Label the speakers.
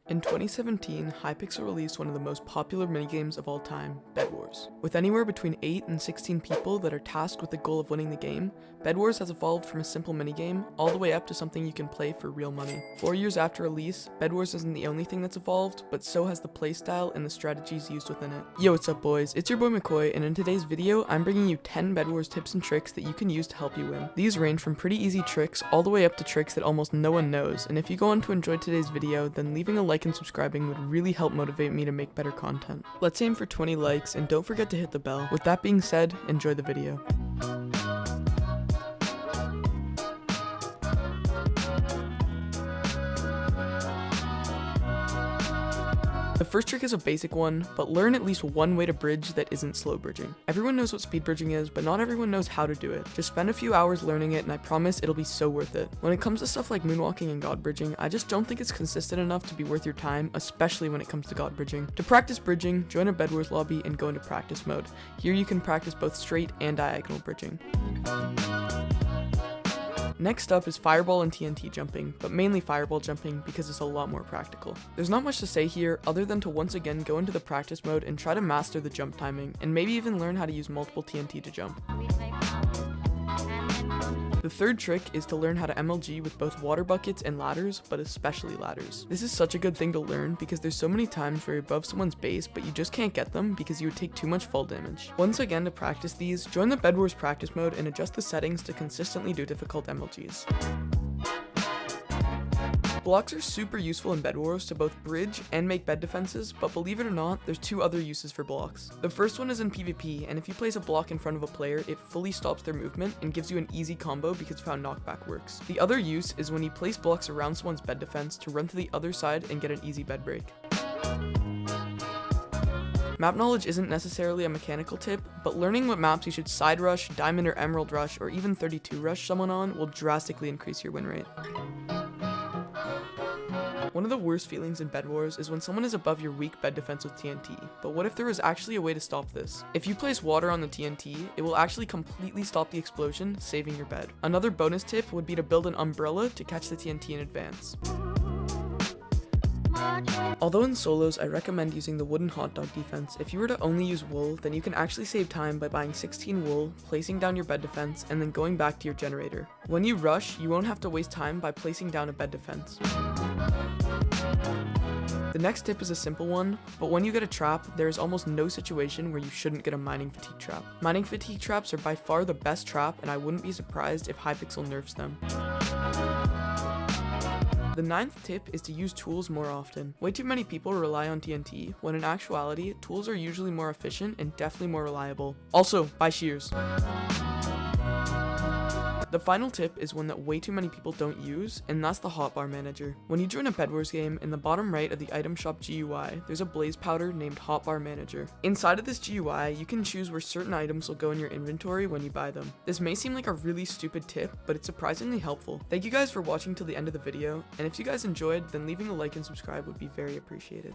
Speaker 1: In 2017, Hypixel released one of the most popular minigames of all time, Bedwars. With anywhere between 8 and 16 people that are tasked with the goal of winning the game, Bedwars has evolved from a simple minigame all the way up to something you can play for real money. 4 years after release, Bedwars isn't the only thing that's evolved, but so has the playstyle and the strategies used within it. Yo, what's up boys, it's your boy Macoy, and in today's video, I'm bringing you 10 Bedwars tips and tricks that you can use to help you win. These range from pretty easy tricks all the way up to tricks that almost no one knows, and if you go on to enjoy today's video, then leaving a like and subscribing would really help motivate me to make better content. Let's aim for 20 likes and don't forget to hit the bell. With that being said, enjoy the video. The first trick is a basic one, but learn at least one way to bridge that isn't slow bridging. Everyone knows what speed bridging is, but not everyone knows how to do it. Just spend a few hours learning it and I promise it'll be so worth it. When it comes to stuff like moonwalking and god bridging, I just don't think it's consistent enough to be worth your time, especially when it comes to god bridging. To practice bridging, join a Bedwars lobby and go into practice mode. Here you can practice both straight and diagonal bridging. Next up is fireball and TnT jumping, but mainly fireball jumping because it's a lot more practical. There's not much to say here other than to once again go into the practice mode and try to master the jump timing, and maybe even learn how to use multiple TnT to jump. The third trick is to learn how to MLG with both water buckets and ladders, but especially ladders. This is such a good thing to learn because there's so many times where you're above someone's base but you just can't get them because you would take too much fall damage. Once again, to practice these, join the Bedwars practice mode and adjust the settings to consistently do difficult MLGs. Blocks are super useful in Bedwars to both bridge and make bed defenses, but believe it or not, there's two other uses for blocks. The first one is in PvP, and if you place a block in front of a player, it fully stops their movement and gives you an easy combo because of how knockback works. The other use is when you place blocks around someone's bed defense to run to the other side and get an easy bed break. Map knowledge isn't necessarily a mechanical tip, but learning what maps you should side rush, diamond or emerald rush, or even 32 rush someone on will drastically increase your win rate. One of the worst feelings in Bedwars is when someone is above your weak bed defense with TnT, but what if there was actually a way to stop this? If you place water on the TnT, it will actually completely stop the explosion, saving your bed. Another bonus tip would be to build an umbrella to catch the TnT in advance. Although in solos, I recommend using the wooden hot dog defense. If you were to only use wool, then you can actually save time by buying 16 wool, placing down your bed defense, and then going back to your generator. When you rush, you won't have to waste time by placing down a bed defense. The next tip is a simple one, but when you get a trap, there is almost no situation where you shouldn't get a mining fatigue trap. Mining fatigue traps are by far the best trap, and I wouldn't be surprised if Hypixel nerfs them. The ninth tip is to use tools more often. Way too many people rely on TnT, when in actuality, tools are usually more efficient and definitely more reliable. Also, buy shears. The final tip is one that way too many people don't use, and that's the Hotbar Manager. When you join a Bedwars game, in the bottom right of the item shop GUI, there's a blaze powder named Hotbar Manager. Inside of this GUI, you can choose where certain items will go in your inventory when you buy them. This may seem like a really stupid tip, but it's surprisingly helpful. Thank you guys for watching till the end of the video, and if you guys enjoyed, then leaving a like and subscribe would be very appreciated.